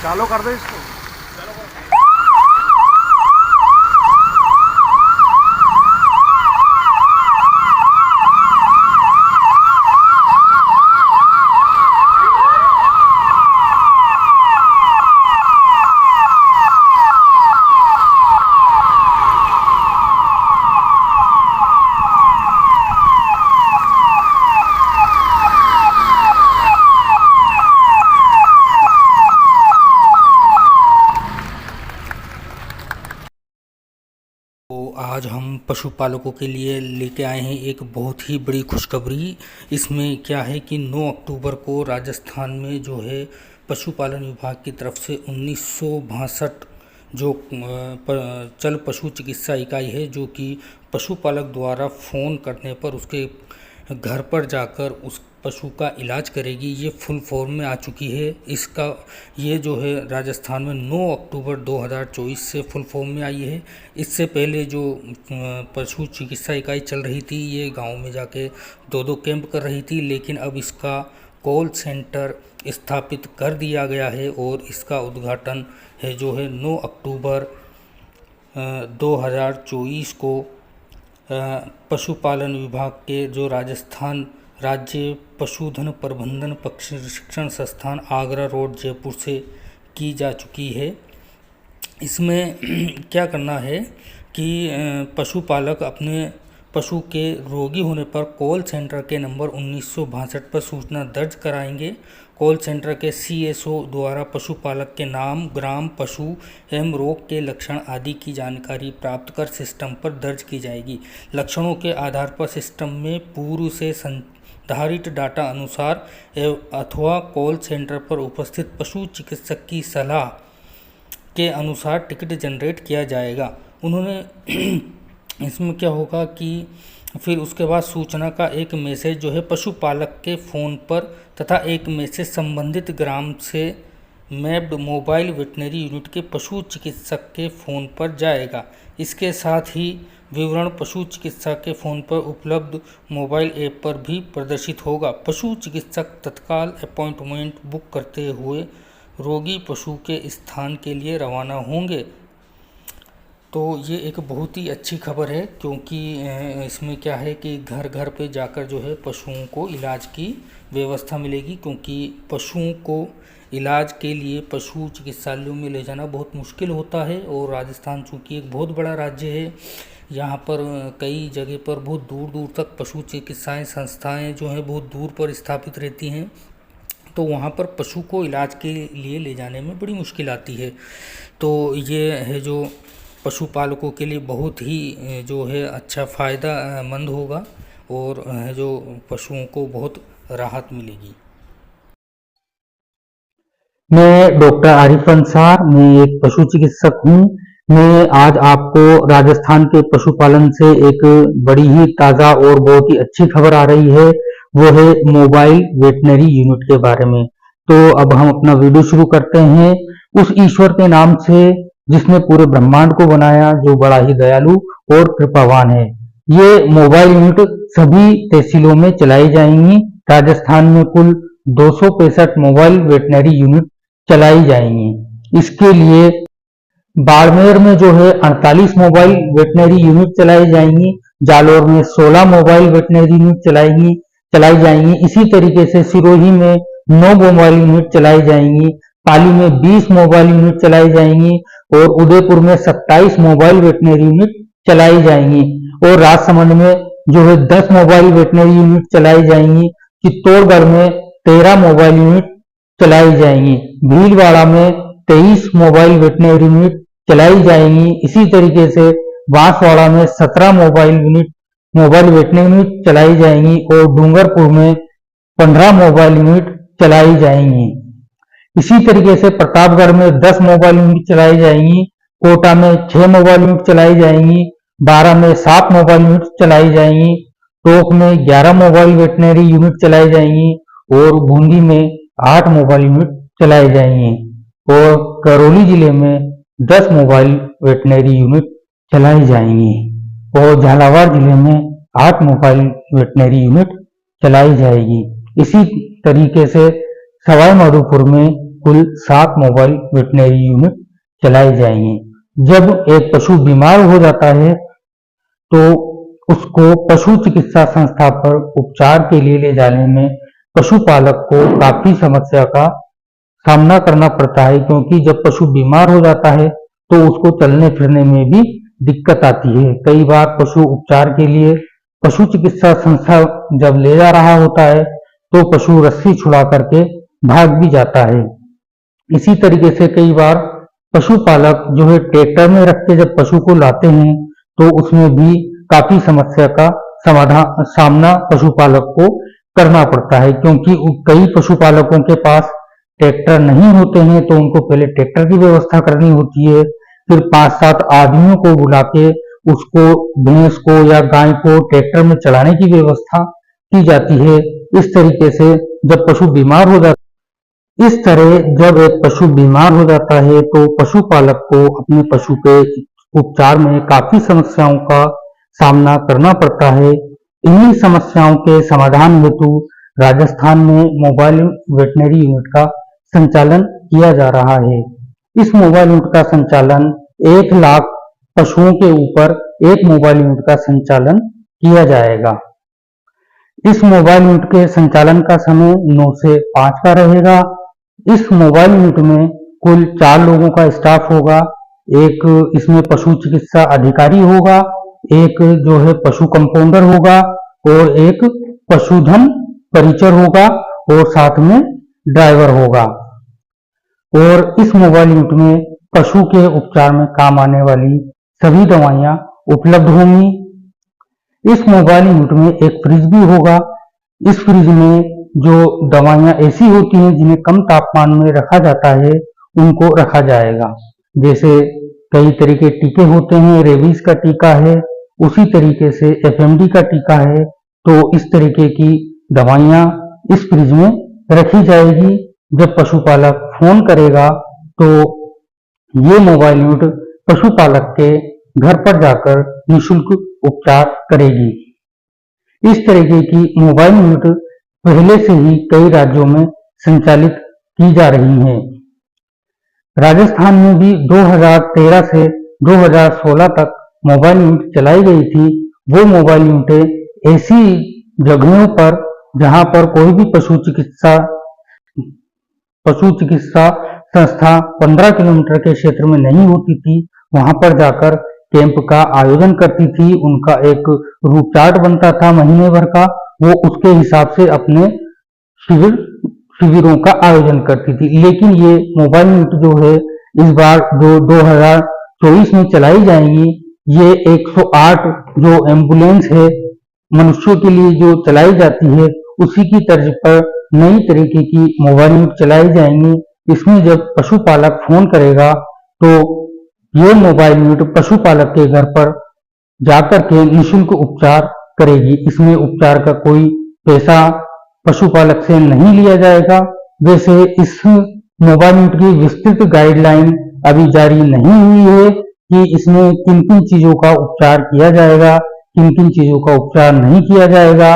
चालू कर दे इसको। तो आज हम पशुपालकों के लिए लेके आए हैं एक बहुत ही बड़ी खुशखबरी। इसमें क्या है कि 9 अक्टूबर को राजस्थान में जो है पशुपालन विभाग की तरफ से 1962 जो चल पशु चिकित्सा इकाई है, जो कि पशुपालक द्वारा फ़ोन करने पर उसके घर पर जाकर उस पशु का इलाज करेगी, ये फुल फॉर्म में आ चुकी है। इसका ये जो है राजस्थान में 9 अक्टूबर 2024 से फुल फॉर्म में आई है। इससे पहले जो पशु चिकित्सा इकाई चल रही थी, ये गांव में जाके 2-2 कैंप कर रही थी, लेकिन अब इसका कॉल सेंटर स्थापित कर दिया गया है और इसका उद्घाटन है जो है 9 अक्टूबर 2024 को पशुपालन विभाग के जो राजस्थान राज्य पशुधन प्रबंधन प्रशिक्षण संस्थान आगरा रोड जयपुर से की जा चुकी है। इसमें क्या करना है कि पशुपालक अपने पशु के रोगी होने पर कॉल सेंटर के नंबर 1962 पर सूचना दर्ज कराएंगे। कॉल सेंटर के CSO द्वारा पशुपालक के नाम, ग्राम, पशु एवं रोग के लक्षण आदि की जानकारी प्राप्त कर सिस्टम पर दर्ज की जाएगी। लक्षणों के आधार पर सिस्टम में पूर्व से संधारित डाटा अनुसार अथवा कॉल सेंटर पर उपस्थित पशु चिकित्सक की सलाह के अनुसार टिकट जनरेट किया जाएगा। उन्होंने इसमें क्या होगा कि फिर उसके बाद सूचना का एक मैसेज जो है पशुपालक के फ़ोन पर तथा एक मैसेज संबंधित ग्राम से मैप्ड मोबाइल वेटनरी यूनिट के पशु चिकित्सक के फ़ोन पर जाएगा। इसके साथ ही विवरण पशु चिकित्सा के फ़ोन पर उपलब्ध मोबाइल ऐप पर भी प्रदर्शित होगा। पशु चिकित्सक तत्काल अपॉइंटमेंट बुक करते हुए रोगी पशु के स्थान के लिए रवाना होंगे। तो ये एक बहुत ही अच्छी खबर है, क्योंकि इसमें क्या है कि घर घर पे जाकर जो है पशुओं को इलाज की व्यवस्था मिलेगी, क्योंकि पशुओं को इलाज के लिए पशु चिकित्सालयों में ले जाना बहुत मुश्किल होता है। और राजस्थान चूँकि एक बहुत बड़ा राज्य है, यहाँ पर कई जगह पर बहुत दूर दूर तक पशु चिकित्साएँ संस्थाएँ जो हैं बहुत दूर पर स्थापित रहती हैं, तो वहाँ पर पशु को इलाज के लिए ले जाने में बड़ी मुश्किल आती है। तो ये है जो पशुपालकों के लिए बहुत ही जो है अच्छा फ़ायदा मंद होगा और जो पशुओं को बहुत राहत मिलेगी। मैं डॉक्टर आरिफ अंसार, मैं एक पशु चिकित्सक हूँ। मैं आज आपको राजस्थान के पशुपालन से एक बड़ी ही ताज़ा और बहुत ही अच्छी खबर आ रही है, वो है मोबाइल वेटनरी यूनिट के बारे में। तो अब हम अपना वीडियो शुरू करते हैं। उस ईश्वर के नाम से जिसने पूरे ब्रह्मांड को बनाया, जो बड़ा ही दयालु और कृपावान है। ये मोबाइल यूनिट सभी तहसीलों में चलाई जाएंगी। राजस्थान में कुल 265 मोबाइल वेटनरी यूनिट चलाई जाएंगी। इसके लिए बाड़मेर में जो है 48 मोबाइल वेटनरी यूनिट चलाई जाएंगी, जालौर में 16 मोबाइल वेटनरी यूनिट चलाई जाएंगी। इसी तरीके से सिरोही में 9 मोबाइल यूनिट चलाई जाएंगी, पाली में 20 मोबाइल यूनिट चलाई जाएंगी और उदयपुर में 27 मोबाइल वेटनरी यूनिट चलाई जाएंगी। और राजसमंद में जो है 10 मोबाइल वेटनरी यूनिट चलाई जाएंगी। चित्तौड़गढ़ में 13 मोबाइल यूनिट चलाई जाएंगी। भीलवाड़ा में 23 मोबाइल वेटनरी यूनिट चलाई जाएंगी। इसी तरीके से बांसवाड़ा में 17 मोबाइल वेटनरी यूनिट चलाई जाएंगी और डूंगरपुर में 15 मोबाइल यूनिट चलाई जाएंगी। इसी तरीके से प्रतापगढ़ में 10 मोबाइल यूनिट चलाई जाएंगी, कोटा में 6 मोबाइल यूनिट चलाई जाएंगी, बारा में 7 मोबाइल यूनिट चलाई जाएंगी, टोंक में 11 मोबाइल वेटनरी यूनिट चलाई जाएंगी और बूंदी में 8 मोबाइल यूनिट चलाई जाएंगी और करौली जिले में 10 मोबाइल वेटनरी यूनिट चलाई जाएंगी और झालावाड़ जिले में 8 मोबाइल वेटनरी यूनिट चलाई जाएगी। इसी तरीके से सवाई माधोपुर में कुल 7 मोबाइल वेटनरी यूनिट चलाई जाएंगी। जब एक पशु बीमार हो जाता है तो उसको पशु चिकित्सा संस्था पर उपचार के लिए ले जाने में पशुपालक को काफी समस्या का सामना करना पड़ता है, क्योंकि जब पशु बीमार हो जाता है तो उसको चलने फिरने में भी दिक्कत आती है। कई बार पशु उपचार के लिए पशु चिकित्सा संस्था जब ले जा रहा होता है तो पशु रस्सी छुड़ा करके भाग भी जाता है। इसी तरीके से कई बार पशुपालक जो है ट्रैक्टर में रख के जब पशु को लाते हैं तो उसमें भी काफी समस्या का सामना पशुपालक को करना पड़ता है, क्योंकि कई पशुपालकों के पास ट्रैक्टर नहीं होते हैं तो उनको पहले ट्रैक्टर की व्यवस्था करनी होती है, फिर 5-7 आदमियों को बुला के उसको भैंस को या गाय को ट्रैक्टर में चलाने की व्यवस्था की जाती है। इस तरीके से जब पशु बीमार हो जाता इस तरह जब एक पशु बीमार हो जाता है तो पशुपालक को अपने पशु के उपचार में काफी समस्याओं का सामना करना पड़ता है। इन्हीं समस्याओं के समाधान हेतु राजस्थान में मोबाइल वेटनरी यूनिट का संचालन किया जा रहा है। इस मोबाइल यूनिट का संचालन 1 लाख पशुओं के ऊपर एक मोबाइल यूनिट का संचालन किया जाएगा। इस मोबाइल यूनिट के संचालन का समय 9 से 5 का रहेगा। इस मोबाइल यूनिट में कुल 4 लोगों का स्टाफ होगा। एक इसमें पशु चिकित्सा अधिकारी होगा, एक जो है पशु कंपाउंडर होगा और एक पशुधन परिचर होगा और साथ में ड्राइवर होगा। और इस मोबाइल यूनिट में पशु के उपचार में काम आने वाली सभी दवाइयां उपलब्ध होंगी। इस मोबाइल यूनिट में एक फ्रिज भी होगा। इस फ्रिज में जो दवाइयां ऐसी होती हैं जिन्हें कम तापमान में रखा जाता है उनको रखा जाएगा। जैसे कई तरह के टीके होते हैं, रेबीज का टीका है, उसी तरीके से एफएमडी का टीका है, तो इस तरीके की दवाइयां इस फ्रिज में रखी जाएगी। जब पशुपालक फोन करेगा तो ये मोबाइल यूनिट पशुपालक के घर पर जाकर निःशुल्क उपचार करेगी। इस तरीके की मोबाइल यूनिट पहले से ही कई राज्यों में संचालित की जा रही हैं। राजस्थान में भी 2013 से 2016 तक मोबाइल यूनिट चलाई गई थी। वो मोबाइल यूनिटें ऐसी जगहों पर जहां पर कोई भी पशु चिकित्सा संस्था 15 किलोमीटर के क्षेत्र में नहीं होती थी, वहां पर जाकर कैंप का आयोजन करती थी। उनका एक रूट चार्ट बनता था महीने भर का, वो उसके हिसाब से अपने शिविरों का आयोजन करती थी। लेकिन ये मोबाइल यूनिट जो है इस बार जो 2024 में चलाई जाएंगी, ये 108 जो एम्बुलेंस है मनुष्यों के लिए जो चलाई जाती है उसी की तर्ज पर नई तरीके की मोबाइल यूनिट चलाई जाएंगी। इसमें जब पशुपालक फोन करेगा तो ये मोबाइल यूनिट पशुपालक के घर पर जाकर के निःशुल्क उपचार करेगी। इसमें उपचार का कोई पैसा पशुपालक से नहीं लिया जाएगा। वैसे इस मोबाइल यूनिट की विस्तृत गाइडलाइन अभी जारी नहीं हुई है कि इसमें किन किन चीजों का उपचार किया जाएगा, किन किन चीजों का उपचार नहीं किया जाएगा,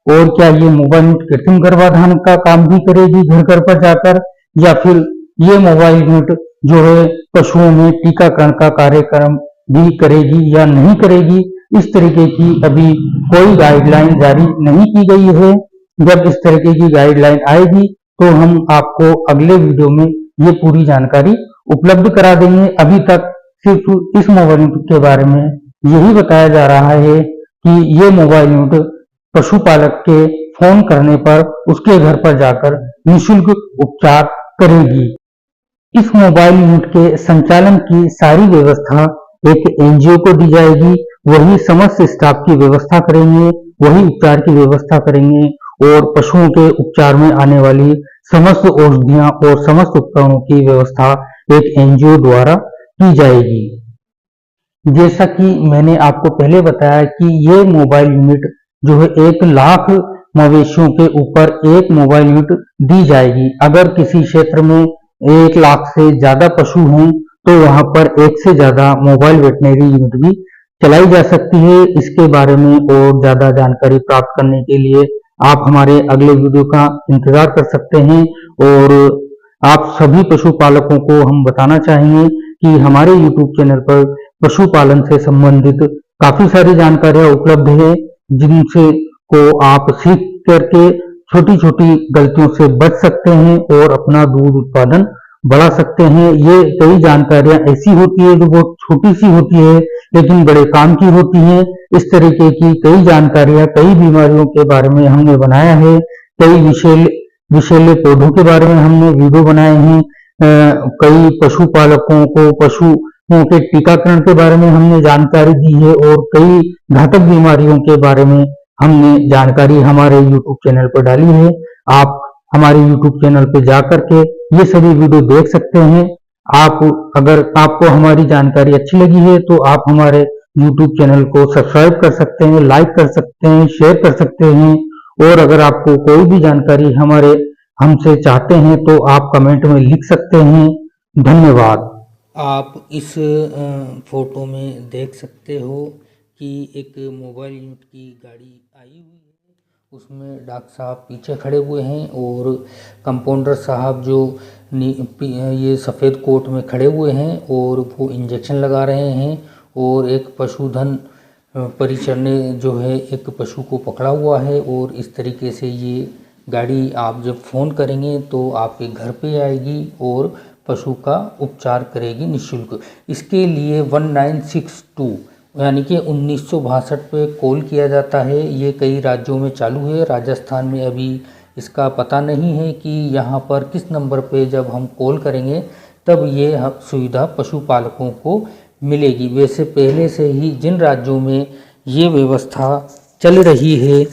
और क्या ये मोबाइल यूनिट कृत्रिम गर्भाधान का काम भी करेगी घर घर पर जाकर, या फिर ये मोबाइल यूनिट जो है पशुओं में टीकाकरण का कार्यक्रम भी करेगी या नहीं करेगी। इस तरीके की अभी कोई गाइडलाइन जारी नहीं की गई है। जब इस तरीके की गाइडलाइन आएगी तो हम आपको अगले वीडियो में ये पूरी जानकारी उपलब्ध करा देंगे। अभी तक सिर्फ इस मोबाइल यूनिट के बारे में यही बताया जा रहा है कि ये मोबाइल यूनिट पशुपालक के फोन करने पर उसके घर पर जाकर निःशुल्क उपचार करेगी। इस मोबाइल यूनिट के संचालन की सारी व्यवस्था एक एनजीओ को दी जाएगी। वही समस्त स्टाफ की व्यवस्था करेंगे, वही उपचार की व्यवस्था करेंगे और पशुओं के उपचार में आने वाली समस्त औषधियां और समस्त उपकरणों की व्यवस्था एक एनजीओ द्वारा की जाएगी। जैसा कि मैंने आपको पहले बताया कि ये मोबाइल यूनिट जो है 1 लाख मवेशियों के ऊपर एक मोबाइल यूनिट दी जाएगी। अगर किसी क्षेत्र में 1 लाख से ज्यादा पशु हैं तो वहां पर 1 से ज्यादा मोबाइल वेटनरी यूनिट भी चलाई जा सकती है। इसके बारे में और ज्यादा जानकारी प्राप्त करने के लिए आप हमारे अगले वीडियो का इंतजार कर सकते हैं। और आप सभी पशुपालकों को हम बताना चाहेंगे कि हमारे YouTube चैनल पर पशुपालन से संबंधित काफी सारी जानकारियां उपलब्ध है, जिनसे को आप सीख करके छोटी छोटी गलतियों से बच सकते हैं और अपना दूध उत्पादन बढ़ा सकते हैं। ये कई जानकारियां ऐसी होती है जो बहुत छोटी सी होती है लेकिन बड़े काम की होती है। इस तरीके की कई जानकारियां कई बीमारियों के बारे में हमने बनाया है, कई विषैले पौधों के बारे में हमने वीडियो बनाए हैं, कई पशुपालकों को पशुओं के टीकाकरण के बारे में हमने जानकारी दी है और कई घातक बीमारियों के बारे में हमने जानकारी हमारे YouTube चैनल पर डाली है। आप हमारे YouTube चैनल पर जाकर के ये सभी वीडियो देख सकते हैं। आप अगर आपको हमारी जानकारी अच्छी लगी है तो आप हमारे YouTube चैनल को सब्सक्राइब कर सकते हैं, लाइक कर सकते हैं, शेयर कर सकते हैं। और अगर आपको कोई भी जानकारी हमसे चाहते हैं तो आप कमेंट में लिख सकते हैं। धन्यवाद। आप इस फोटो में देख सकते हो कि एक मोबाइल यूनिट की गाड़ी आई हुई है, उसमें डॉक्टर साहब पीछे खड़े हुए हैं और कंपाउंडर साहब जो ये सफ़ेद कोट में खड़े हुए हैं और वो इंजेक्शन लगा रहे हैं। और एक पशुधन परिचर ने जो है एक पशु को पकड़ा हुआ है और इस तरीके से ये गाड़ी आप जब फ़ोन करेंगे तो आपके घर पे आएगी और पशु का उपचार करेगी निःशुल्क। इसके लिए 1962 यानी कि 1962 पे कॉल किया जाता है। ये कई राज्यों में चालू है, राजस्थान में अभी इसका पता नहीं है कि यहाँ पर किस नंबर पे जब हम कॉल करेंगे तब ये सुविधा पशुपालकों को मिलेगी। वैसे पहले से ही जिन राज्यों में ये व्यवस्था चल रही है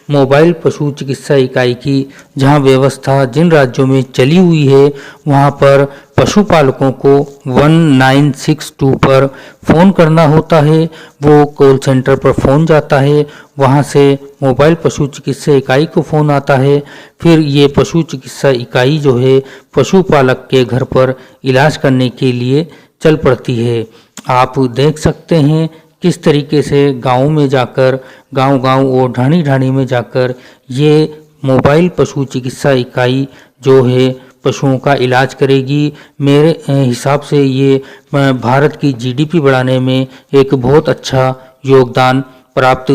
मोबाइल पशु चिकित्सा इकाई की, जहां व्यवस्था जिन राज्यों में चली हुई है वहां पर पशुपालकों को 1962 पर फ़ोन करना होता है। वो कॉल सेंटर पर फ़ोन जाता है, वहां से मोबाइल पशु चिकित्सा इकाई को फ़ोन आता है। फिर ये पशु चिकित्सा इकाई जो है पशुपालक के घर पर इलाज करने के लिए चल पड़ती है। आप देख सकते हैं किस तरीके से गाँव में जाकर, गांव और ढाणी में जाकर ये मोबाइल पशु चिकित्सा इकाई जो है पशुओं का इलाज करेगी। मेरे हिसाब से ये भारत की जीडीपी बढ़ाने में एक बहुत अच्छा योगदान प्राप्त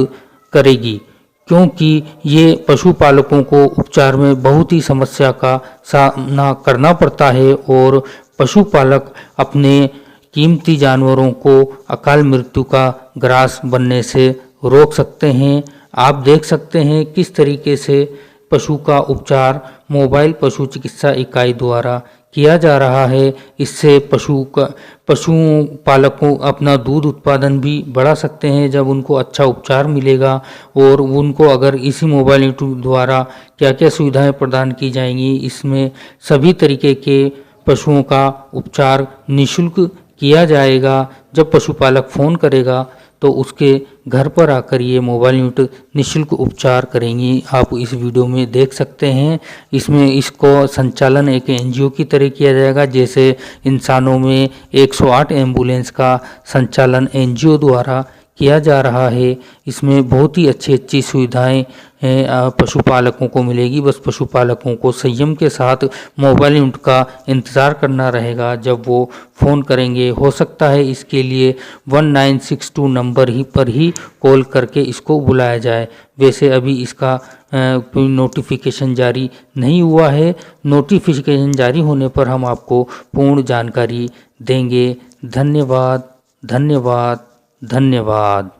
करेगी, क्योंकि ये पशुपालकों को उपचार में बहुत ही समस्या का सामना करना पड़ता है और पशुपालक अपने कीमती जानवरों को अकाल मृत्यु का ग्रास बनने से रोक सकते हैं। आप देख सकते हैं किस तरीके से पशु का उपचार मोबाइल पशु चिकित्सा इकाई द्वारा किया जा रहा है। इससे पशुपालकों अपना दूध उत्पादन भी बढ़ा सकते हैं जब उनको अच्छा उपचार मिलेगा। और उनको अगर इसी मोबाइल यूट्यूब द्वारा क्या क्या सुविधाएं प्रदान की जाएंगी, इसमें सभी तरीके के पशुओं का उपचार निःशुल्क किया जाएगा। जब पशुपालक फ़ोन करेगा तो उसके घर पर आकर ये मोबाइल यूनिट निःशुल्क उपचार करेंगी। आप इस वीडियो में देख सकते हैं। इसमें इसको संचालन एक एनजीओ की तरह किया जाएगा, जैसे इंसानों में 108 एम्बुलेंस का संचालन एनजीओ द्वारा किया जा रहा है। इसमें बहुत ही अच्छी सुविधाएं पशुपालकों को मिलेगी। बस पशुपालकों को संयम के साथ मोबाइल यूनिट का इंतज़ार करना रहेगा जब वो फ़ोन करेंगे। हो सकता है इसके लिए 1962 नंबर पर ही कॉल करके इसको बुलाया जाए। वैसे अभी इसका कोई नोटिफिकेशन जारी नहीं हुआ है। नोटिफिकेशन जारी होने पर हम आपको पूर्ण जानकारी देंगे। धन्यवाद, धन्यवाद, धन्यवाद।